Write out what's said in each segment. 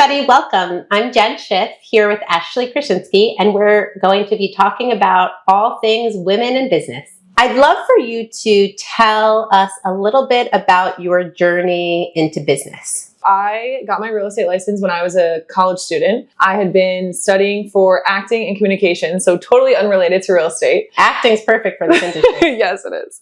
everybody, welcome. I'm Schiff here with Ashley Krushinski, and we're going to be talking about all things women in business. I'd love for you to tell us a little bit about your journey into business. I got my real estate license when I was a college student. I had been studying for acting and communication, so totally unrelated to real estate. Acting's perfect for this industry. Yes, it is.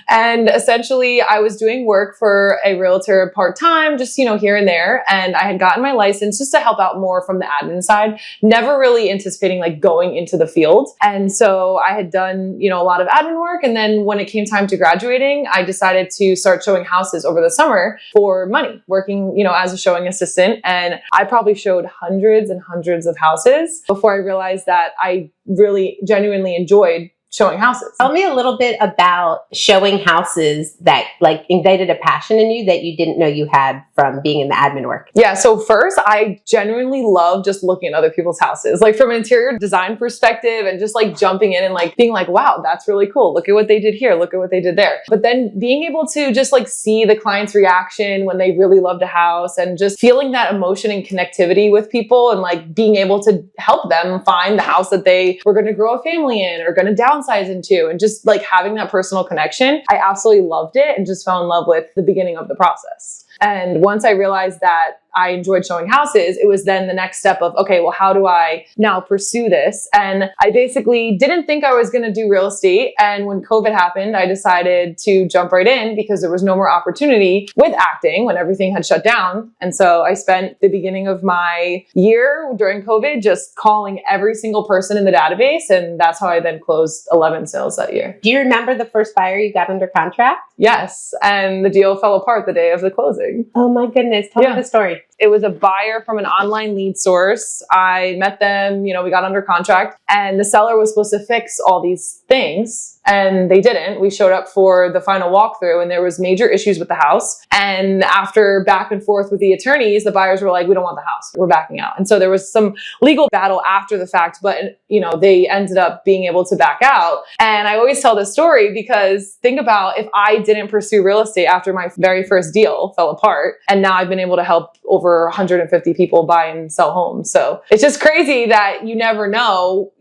And essentially, I was doing work for a realtor part-time, just, here and there. And I had gotten my license just to help out more from the admin side, never really anticipating going into the field. And so I had done, a lot of admin work. And then when it came time to graduating, I decided to start showing houses over the summer for money, working, as a showing assistant. And I probably showed hundreds and hundreds of houses before I realized that I really genuinely enjoyed showing houses. Tell me a little bit about showing houses that ignited a passion in you that you didn't know you had from being in the admin work. Yeah. So first, I genuinely love just looking at other people's houses, from an interior design perspective, and just jumping in and being wow, that's really cool. Look at what they did here. Look at what they did there. But then being able to just see the client's reaction when they really loved a house, and just feeling that emotion and connectivity with people, and being able to help them find the house that they were going to grow a family in or going to downsize into, and just having that personal connection. I absolutely loved it and just fell in love with the beginning of the process. And once I realized that I enjoyed showing houses, it was then the next step of, okay, well, how do I now pursue this? And I basically didn't think I was going to do real estate. And when COVID happened, I decided to jump right in because there was no more opportunity with acting when everything had shut down. And so I spent the beginning of my year during COVID just calling every single person in the database. And that's how I then closed 11 sales that year. Do you remember the first buyer you got under contract? Yes. And the deal fell apart the day of the closing. Oh my goodness. Tell me the story. It was a buyer from an online lead source. I met them, we got under contract, and the seller was supposed to fix all these things, and they didn't. We showed up for the final walkthrough, and there was major issues with the house. And after back and forth with the attorneys, the buyers were like, we don't want the house. We're backing out. And so there was some legal battle after the fact, but they ended up being able to back out. And I always tell this story because think about if I didn't pursue real estate after my very first deal fell apart, and now I've been able to help over 150 people buy and sell homes. So it's just crazy that you never know,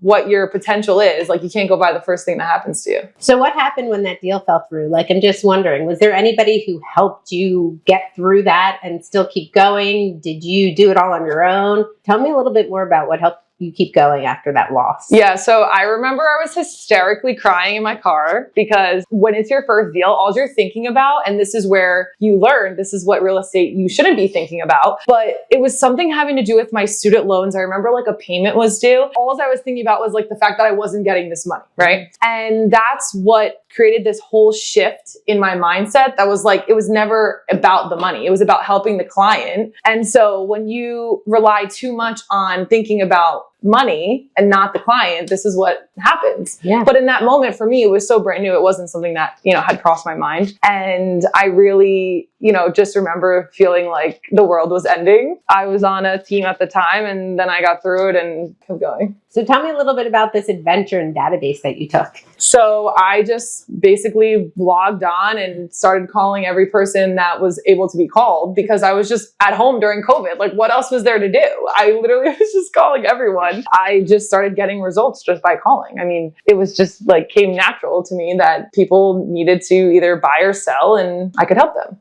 what your potential is. You can't go by the first thing that happens to you. So what happened when that deal fell through? I'm just wondering, was there anybody who helped you get through that and still keep going? Did you do it all on your own? Tell me a little bit more about what helped you keep going after that loss. Yeah. So I remember I was hysterically crying in my car because when it's your first deal, all you're thinking about, and this is where you learn, this is what real estate you shouldn't be thinking about, but it was something having to do with my student loans. I remember a payment was due. All I was thinking about was the fact that I wasn't getting this money, right? And that's what created this whole shift in my mindset that was it was never about the money. It was about helping the client. And so when you rely too much on thinking about money and not the client, this is what happens. Yeah. But in that moment, for me, it was so brand new. It wasn't something that, had crossed my mind. And I really, just remember feeling like the world was ending. I was on a team at the time, and then I got through it and kept going. So tell me a little bit about this adventure and database that you took. So I just basically logged on and started calling every person that was able to be called because I was just at home during COVID. What else was there to do? I literally was just calling everyone. I just started getting results just by calling. I mean, it was just came natural to me that people needed to either buy or sell, and I could help them.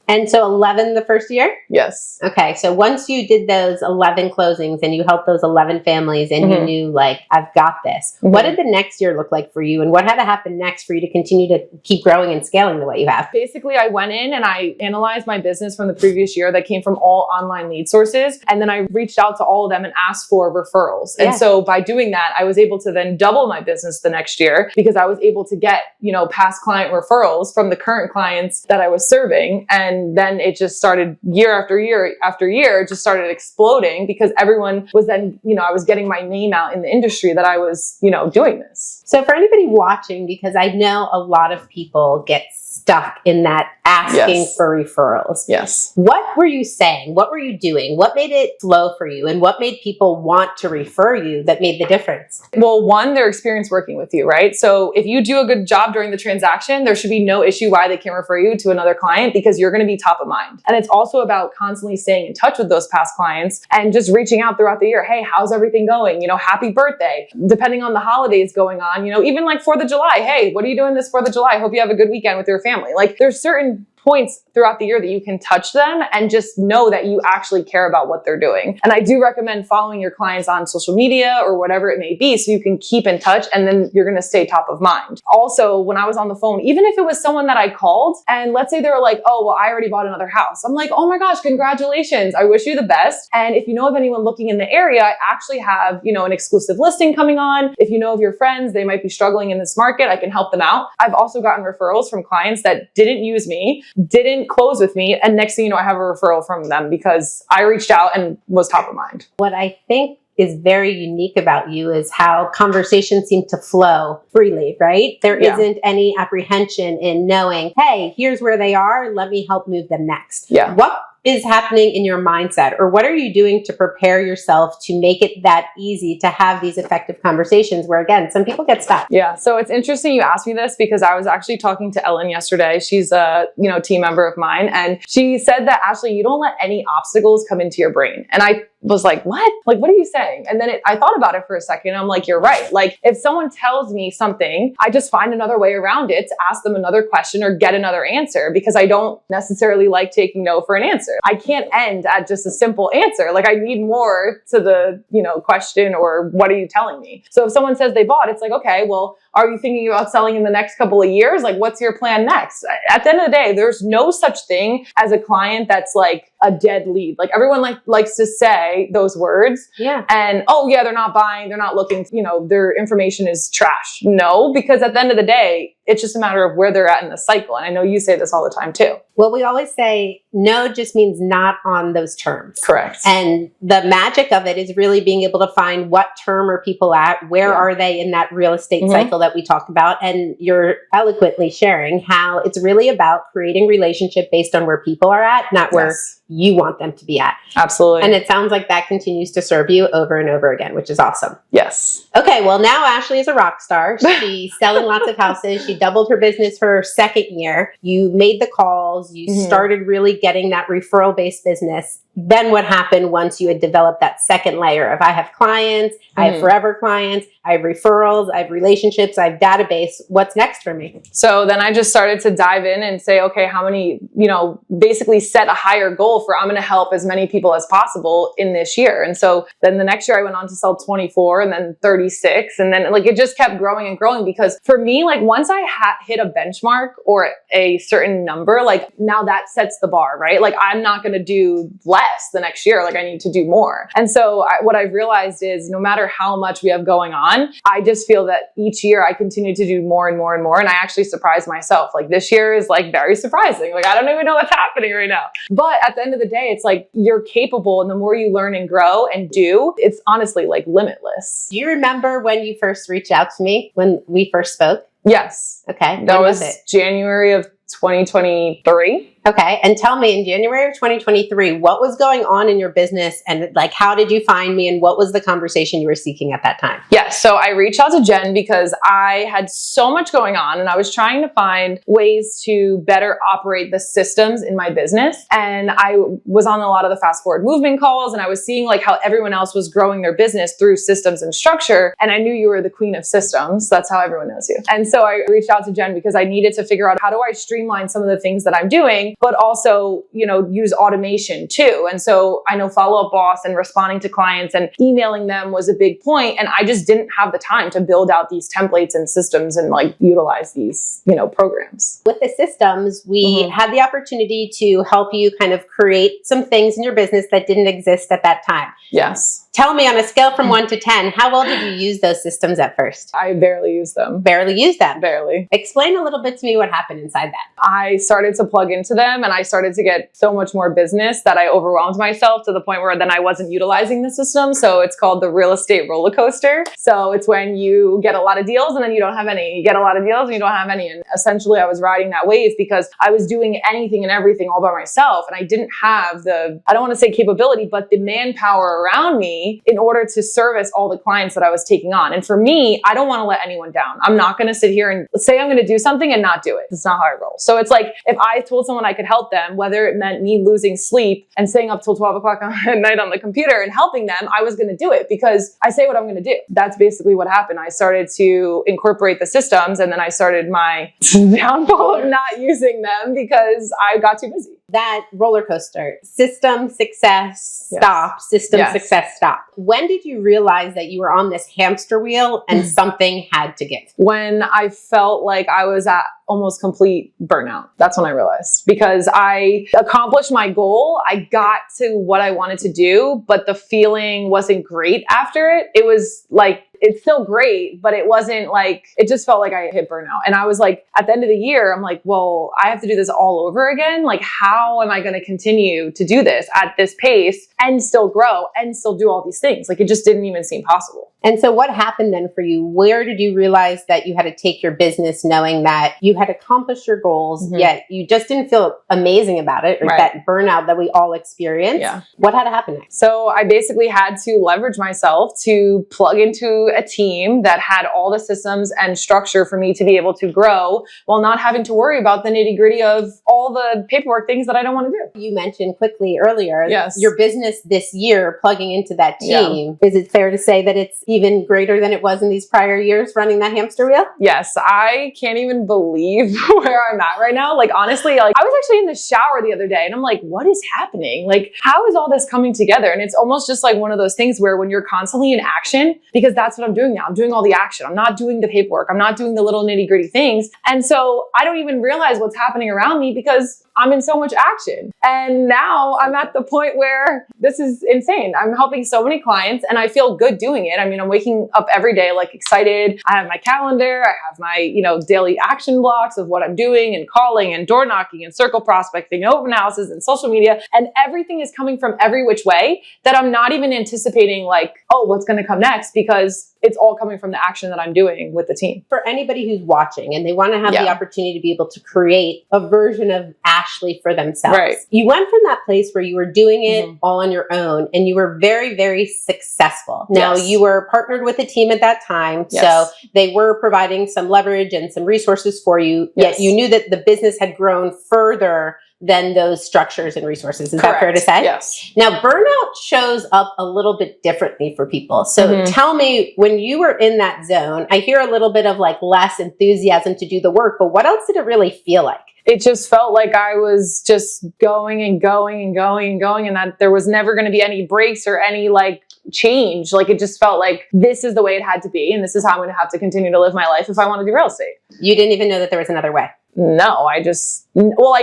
And so 11 the first year? Yes. Okay. So once you did those 11 closings and you helped those 11 families and you knew I've got this, what did the next year look like for you? And what had to happen next for you to continue to keep growing and scaling the way you have? Basically, I went in and I analyzed my business from the previous year that came from all online lead sources. And then I reached out to all of them and asked for referrals. And so by doing that, I was able to then double my business the next year because I was able to get, past client referrals from the current clients that I was serving. And then it just started year after year after year, it just started exploding because everyone was then, I was getting my name out in the industry that I was, doing this. So for anybody watching, because I know a lot of people get stuck in that asking Yes. for referrals. Yes. What were you saying? What were you doing? What made it flow for you? And what made people want to refer you that made the difference? Well, one, their experience working with you, right? So if you do a good job during the transaction, there should be no issue why they can refer you to another client, because you're going to be top of mind. And it's also about constantly staying in touch with those past clients and just reaching out throughout the year. Hey, how's everything going? You know, happy birthday. Depending on the holidays going on, you know, even like 4th of July. Hey, what are you doing this 4th of July? Hope you have a good weekend with your family. Like, there's certain points throughout the year that you can touch them and just know that you actually care about what they're doing. And I do recommend following your clients on social media or whatever it may be so you can keep in touch, and then you're going to stay top of mind. Also, when I was on the phone, even if it was someone that I called and let's say they were like, oh, well, I already bought another house. I'm like, oh my gosh, congratulations. I wish you the best. And if you know of anyone looking in the area, I actually have, you know, an exclusive listing coming on. If you know of your friends, they might be struggling in this market, I can help them out. I've also gotten referrals from clients that didn't use me, didn't close with me, and next thing you know, I have a referral from them because I reached out and was top of mind. What I think is very unique about you is how conversations seem to flow freely, right? There isn't any apprehension in knowing, hey, here's where they are, let me help move them next. Yeah. What is happening in your mindset, or what are you doing to prepare yourself to make it that easy to have these effective conversations where, again, some people get stuck? Yeah. So it's interesting you asked me this because I was actually talking to Ellen yesterday. She's a, you know, team member of mine. And she said that, Ashley, you don't let any obstacles come into your brain. And I was like, what? Like, what are you saying? And then I thought about it for a second. I'm like, you're right. Like, if someone tells me something, I just find another way around it to ask them another question or get another answer, because I don't necessarily like taking no for an answer. I can't end at just a simple answer. Like, I need more to the, you know, question or what are you telling me? So if someone says they bought, it's like, okay, well, are you thinking about selling in the next couple of years? Like, what's your plan next? At the end of the day, there's no such thing as a client that's like a dead lead. Like, everyone likes to say those words. Yeah. And, oh yeah, they're not buying, they're not looking, you know, their information is trash. No, because at the end of the day, it's just a matter of where they're at in the cycle. And I know you say this all the time too. Well, we always say no just means not on those terms. Correct. And the magic of it is really being able to find what term are people at, where are they in that real estate cycle that we talked about. And you're eloquently sharing how it's really about creating relationship based on where people are at, not where you want them to be at. Absolutely. And it sounds like that continues to serve you over and over again, which is awesome. Yes. Okay, well, now Ashley is a rock star. She's selling lots of houses. She doubled her business for her second year. You made the calls. You started really getting that referral-based business. Then what happened once you had developed that second layer of I have clients, I have forever clients, I have referrals, I have relationships, I have database. What's next for me? So then I just started to dive in and say, okay, how many, you know, basically set a higher goal for I'm going to help as many people as possible in this year. And so then the next year I went on to sell 24 and then 36. And then like it just kept growing and growing, because for me, like once I hit a benchmark or a certain number, like now that sets the bar, right? Like I'm not going to do less the next year. Like I need to do more. And so what I've realized is no matter how much we have going on, I just feel that each year I continue to do more and more and more. And I actually surprise myself. Like this year is like very surprising. Like I don't even know what's happening right now. But at the end of the day, it's like you're capable. And the more you learn and grow and do, it's honestly like limitless. Do you remember when you first reached out to me, when we first spoke? Yes. Okay. That was January of 2023. Okay. And tell me, in January of 2023, what was going on in your business, and like, how did you find me, and what was the conversation you were seeking at that time? Yeah. So I reached out to Jen because I had so much going on and I was trying to find ways to better operate the systems in my business. And I was on a lot of the fast forward movement calls, and I was seeing like how everyone else was growing their business through systems and structure. And I knew you were the queen of systems. That's how everyone knows you. And so I reached out to Jen because I needed to figure out how do I streamline some of the things that I'm doing, but also, you know, use automation too. And so I know Follow Up Boss and responding to clients and emailing them was a big point. And I just didn't have the time to build out these templates and systems and like utilize these, you know, programs. With the systems, we had the opportunity to help you kind of create some things in your business that didn't exist at that time. Yes. Tell me, on a scale from 1 to 10, how well did you use those systems at first? I barely use them. Barely use them? Barely. Explain a little bit to me what happened inside that. I started to plug into them and I started to get so much more business that I overwhelmed myself to the point where then I wasn't utilizing the system. So it's called the real estate roller coaster. So it's when you get a lot of deals and then you don't have any. You get a lot of deals and you don't have any. And essentially I was riding that wave because I was doing anything and everything all by myself. And I didn't have the, I don't want to say capability, but the manpower around me in order to service all the clients that I was taking on. And for me, I don't want to let anyone down. I'm not going to sit here and say I'm going to do something and not do it. That's not how I roll. So it's like, if I told someone I could help them, whether it meant me losing sleep and staying up till 12 o'clock at night on the computer and helping them, I was going to do it because I say what I'm going to do. That's basically what happened. I started to incorporate the systems and then I started my downfall of not using them because I got too busy. That roller coaster, system success, stop, system success, stop. When did you realize that you were on this hamster wheel and something had to give? When I felt like I was at almost complete burnout. That's when I realized, because I accomplished my goal. I got to what I wanted to do, but the feeling wasn't great after it. It was like, it's still great, but it wasn't like, it just felt like I hit burnout. And I was like, at the end of the year, I'm like, well, I have to do this all over again. Like, how am I going to continue to do this at this pace and still grow and still do all these things? Like, it just didn't even seem possible. And so what happened then for you? Where did you realize that you had to take your business knowing that you had accomplished your goals, yet you just didn't feel amazing about it, or that burnout that we all experience? Yeah. What had to happen next? So I basically had to leverage myself to plug into a team that had all the systems and structure for me to be able to grow while not having to worry about the nitty-gritty of all the paperwork things that I don't want to do. You mentioned quickly earlier, your business this year plugging into that team. Is it fair to say that it's even greater than it was in these prior years running that hamster wheel? Yes, I can't even believe where I'm at right now. Like, honestly, like, I was actually in the shower the other day and I'm like, what is happening? Like, how is all this coming together? And it's almost just like one of those things where when you're constantly in action, because that's what I'm doing now. I'm doing all the action. I'm not doing the paperwork. I'm not doing the little nitty gritty things. And so I don't even realize what's happening around me because I'm in so much action. And now I'm at the point where this is insane. I'm helping so many clients and I feel good doing it. I mean, I'm waking up every day, like, excited. I have my calendar. I have my, daily action blocks of what I'm doing and calling and door knocking and circle prospecting, open houses and social media. And everything is coming from every which way that I'm not even anticipating, like, oh, what's going to come next? Because it's all coming from the action that I'm doing with the team. For anybody who's watching and they want to have the opportunity to be able to create a version of Ashley for themselves. Right. You went from that place where you were doing it all on your own and you were very, very successful. Now, you were partnered with a team at that time. So they were providing some leverage and some resources for you. Yet you knew that the business had grown further than those structures and resources. Is that fair to say? Yes. Now, burnout shows up a little bit differently for people. So tell me, when you were in that zone, I hear a little bit of like less enthusiasm to do the work, but what else did it really feel like? It just felt like I was just going and going and going and going, and that there was never going to be any breaks or any like change. Like, it just felt like this is the way it had to be. And this is how I'm going to have to continue to live my life if I want to do real estate. You didn't even know that there was another way. No, I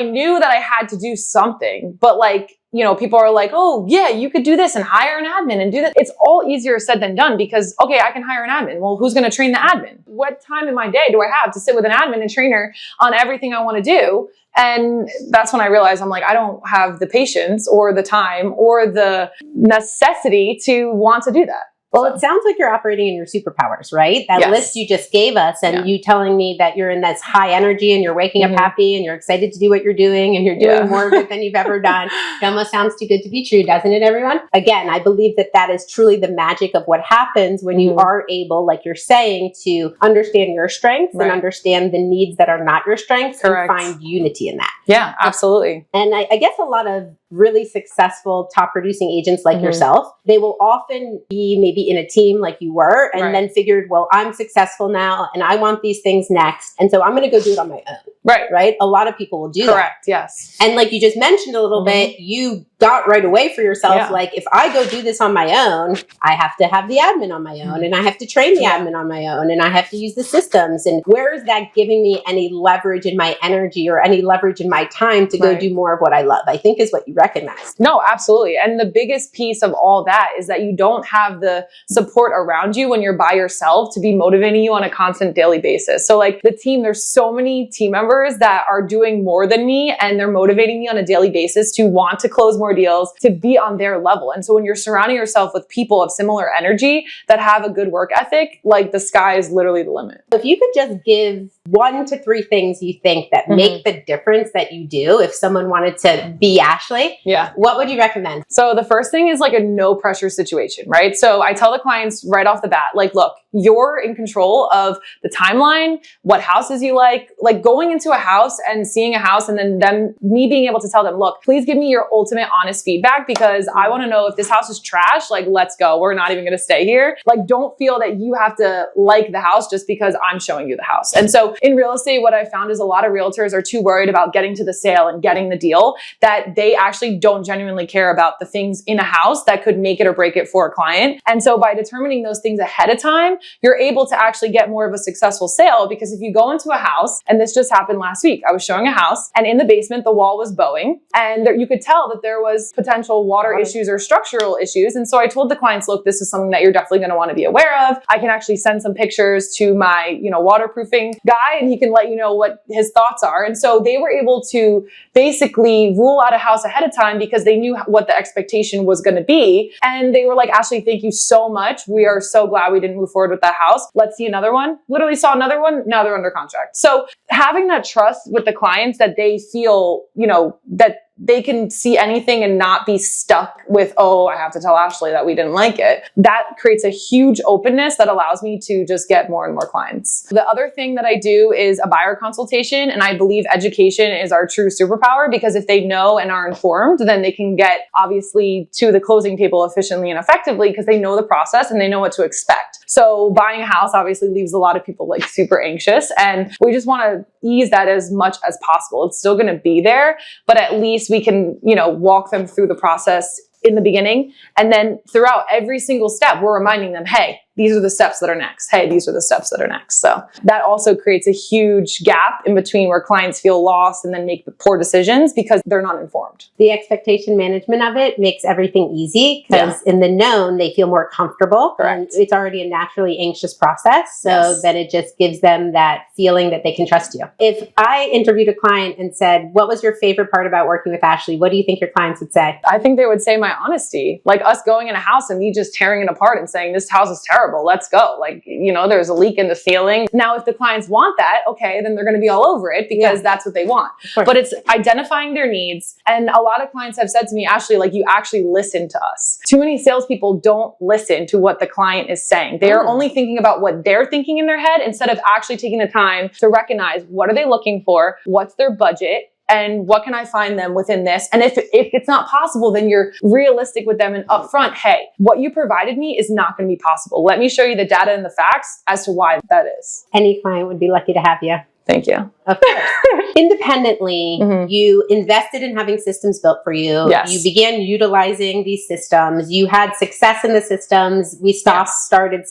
knew that I had to do something, but like, people are like, oh yeah, you could do this and hire an admin and do that. It's all easier said than done because, okay, I can hire an admin. Well, who's going to train the admin? What time in my day do I have to sit with an admin and trainer on everything I want to do? And that's when I realized, I'm like, I don't have the patience or the time or the necessity to want to do that. Well, it sounds like you're operating in your superpowers, right? That list you just gave us and you telling me that you're in this high energy and you're waking up happy and you're excited to do what you're doing and you're doing more of it than you've ever done. It almost sounds too good to be true, doesn't it, everyone? Again, I believe that that is truly the magic of what happens when you are able, like you're saying, to understand your strengths and understand the needs that are not your strengths and find unity in that. Yeah, absolutely. And I guess a lot of really successful top producing agents like yourself, they will often be maybe in a team like you were and then figured, well, I'm successful now and I want these things next. And so I'm going to go do it on my own. right? A lot of people will do that. Correct. Yes. And like you just mentioned a little bit, you got right away for yourself. Like, if I go do this on my own, I have to have the admin on my own, and I have to train the admin on my own, and I have to use the systems. And where is that giving me any leverage in my energy or any leverage in my time to go do more of what I love? I think is what you recognized. No, absolutely. And the biggest piece of all that is that you don't have the support around you when you're by yourself to be motivating you on a constant daily basis. So like the team, there's so many team members that are doing more than me, and they're motivating me on a daily basis to want to close more deals, to be on their level. And so when you're surrounding yourself with people of similar energy that have a good work ethic, like the sky is literally the limit. If you could just give 1 to 3 things you think that make the difference that you do, if someone wanted to be Ashley, what would you recommend? So the first thing is like a no pressure situation, right? So I tell the clients right off the bat, like, look, you're in control of the timeline, what houses you like going into a house and seeing a house, and then me being able to tell them, look, please give me your ultimate honest feedback, because I want to know if this house is trash, like, let's go. We're not even going to stay here. Like, don't feel that you have to like the house just because I'm showing you the house. And so in real estate, what I found is a lot of realtors are too worried about getting to the sale and getting the deal that they actually don't genuinely care about the things in a house that could make it or break it for a client. And so by determining those things ahead of time, you're able to actually get more of a successful sale. Because if you go into a house, and this just happened last week, I was showing a house, and in the basement, the wall was bowing, and you could tell that there was potential water issues or structural issues. And so I told the clients, look, this is something that you're definitely going to want to be aware of. I can actually send some pictures to my, waterproofing guy, and he can let you know what his thoughts are. And so they were able to basically rule out a house ahead of time because they knew what the expectation was going to be. And they were like, Ashley, thank you so much. We are so glad we didn't move forward with that house. Let's see another one. Literally saw another one. Now they're under contract. So having that trust with the clients that they feel, that they can see anything and not be stuck with, oh, I have to tell Ashley that we didn't like it. That creates a huge openness that allows me to just get more and more clients. The other thing that I do is a buyer consultation. And I believe education is our true superpower, because if they know and are informed, then they can get obviously to the closing table efficiently and effectively because they know the process and they know what to expect. So buying a house obviously leaves a lot of people like super anxious, and we just want to ease that as much as possible. It's still going to be there, but at least we can, walk them through the process in the beginning. And then throughout every single step, we're reminding them, hey, these are the steps that are next. Hey, these are the steps that are next. So that also creates a huge gap in between where clients feel lost and then make poor decisions because they're not informed. The expectation management of it makes everything easy because in the known, they feel more comfortable. Correct. And it's already a naturally anxious process. So then it just gives them that feeling that they can trust you. If I interviewed a client and said, what was your favorite part about working with Ashley? What do you think your clients would say? I think they would say my honesty. Like us going in a house and me just tearing it apart and saying, this house is terrible. Let's go. Like, there's a leak in the ceiling. Now, if the clients want that, okay, then they're going to be all over it because that's what they want. But it's identifying their needs. And a lot of clients have said to me, Ashley, like, you actually listen to us. Too many salespeople don't listen to what the client is saying. They are only thinking about what they're thinking in their head instead of actually taking the time to recognize what are they looking for, what's their budget, and what can I find them within this? And if it's not possible, then you're realistic with them and upfront, hey, what you provided me is not going to be possible. Let me show you the data and the facts as to why that is. Any client would be lucky to have you. Thank you. Of course. Independently, you invested in having systems built for you. Yes. You began utilizing these systems. You had success in the systems. We stopped, started.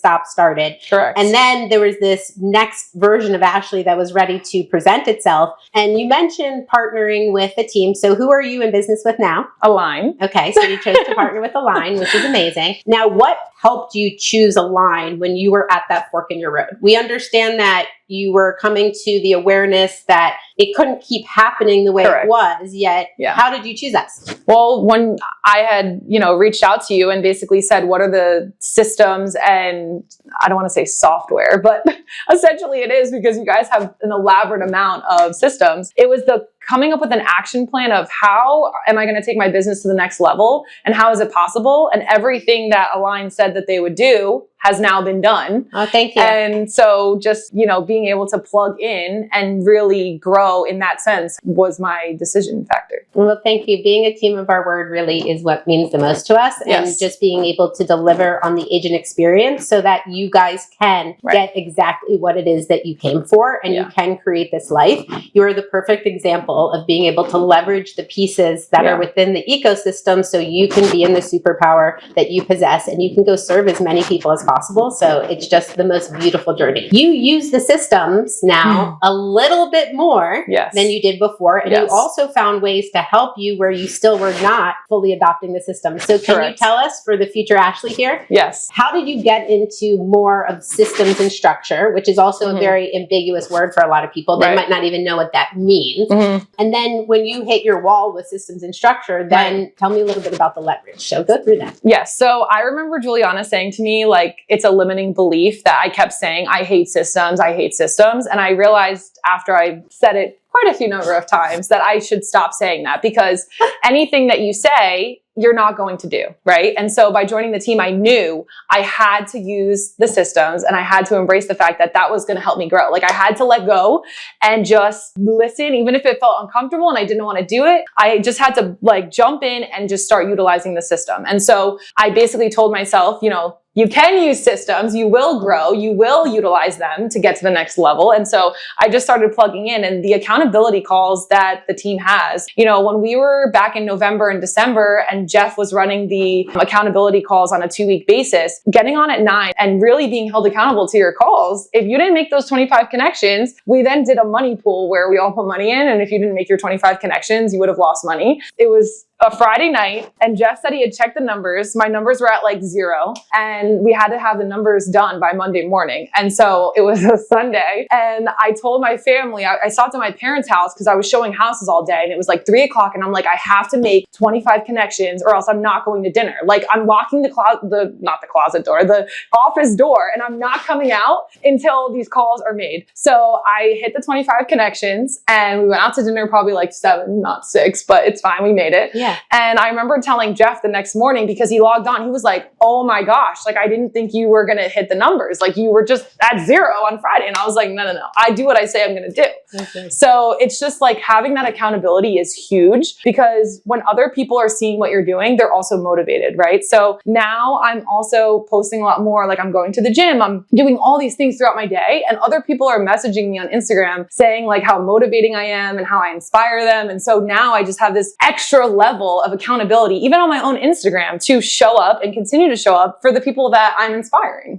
Correct. And then there was this next version of Ashley that was ready to present itself. And you mentioned partnering with a team. So who are you in business with now? Align. Okay. So you chose to partner with Align, which is amazing. Now, what helped you choose Align when you were at that fork in your road? We understand that you were coming to the awareness that it couldn't keep happening the way it was, yet how did you choose us? Well, when I had, reached out to you and basically said, what are the systems and I don't want to say software, but essentially it is because you guys have an elaborate amount of systems. It was the coming up with an action plan of how am I going to take my business to the next level and how is it possible? And everything that Align said that they would do has now been done. Oh, thank you. And so just, you know, being able to plug in and really grow in that sense was my decision factor. Well, thank you. Being a team of our word really is what means the most to us. And just being able to deliver on the agent experience so that you guys can get exactly what it is that you came for and you can create this life. You're the perfect example of being able to leverage the pieces that are within the ecosystem so you can be in the superpower that you possess and you can go serve as many people as possible. So it's just the most beautiful journey. You use the systems now a little bit more than you did before. And you also found ways to help you where you still were not fully adopting the system. So can you tell us for the future Ashley here? Yes. How did you get into more of systems and structure, which is also a very ambiguous word for a lot of people. They might not even know what that means. And then when you hit your wall with systems and structure, then tell me a little bit about the leverage. So go through that. Yes. So I remember Juliana saying to me, like, it's a limiting belief that I kept saying, I hate systems, I hate systems. And I realized after I said it quite a few number of times that I should stop saying that because anything that you say, you're not going to do, right? And so by joining the team, I knew I had to use the systems and I had to embrace the fact that that was going to help me grow. Like I had to let go and just listen, even if it felt uncomfortable and I didn't want to do it. I just had to like jump in and just start utilizing the system. And so I basically told myself, you know, you can use systems, you will grow, you will utilize them to get to the next level. And so I just started plugging in and the accountability calls that the team has. You know, when we were back in November and December and Jeff was running the accountability calls on a 2-week basis, getting on at 9 and really being held accountable to your calls. If you didn't make those 25 connections, we then did a money pool where we all put money in. And if you didn't make your 25 connections, you would have lost money. It was a Friday night and Jeff said he had checked the numbers. My numbers were at like 0 and we had to have the numbers done by Monday morning. And so it was a Sunday and I told my family, I stopped at my parents' house because I was showing houses all day and it was like 3 o'clock and I'm like, I have to make 25 connections or else I'm not going to dinner. Like I'm locking the office door and I'm not coming out until these calls are made. So I hit the 25 connections and we went out to dinner probably like 7, not 6, but it's fine. We made it. Yeah. And I remember telling Jeff the next morning because he logged on, he was like, oh my gosh, like I didn't think you were going to hit the numbers. Like you were just at 0 on Friday. And I was like, no. I do what I say I'm going to do. Okay. So it's just like having that accountability is huge because when other people are seeing what you're doing, they're also motivated, right? So now I'm also posting a lot more. Like I'm going to the gym. I'm doing all these things throughout my day. And other people are messaging me on Instagram saying like how motivating I am and how I inspire them. And so now I just have this extra level of accountability, even on my own Instagram, to show up and continue to show up for the people that I'm inspiring.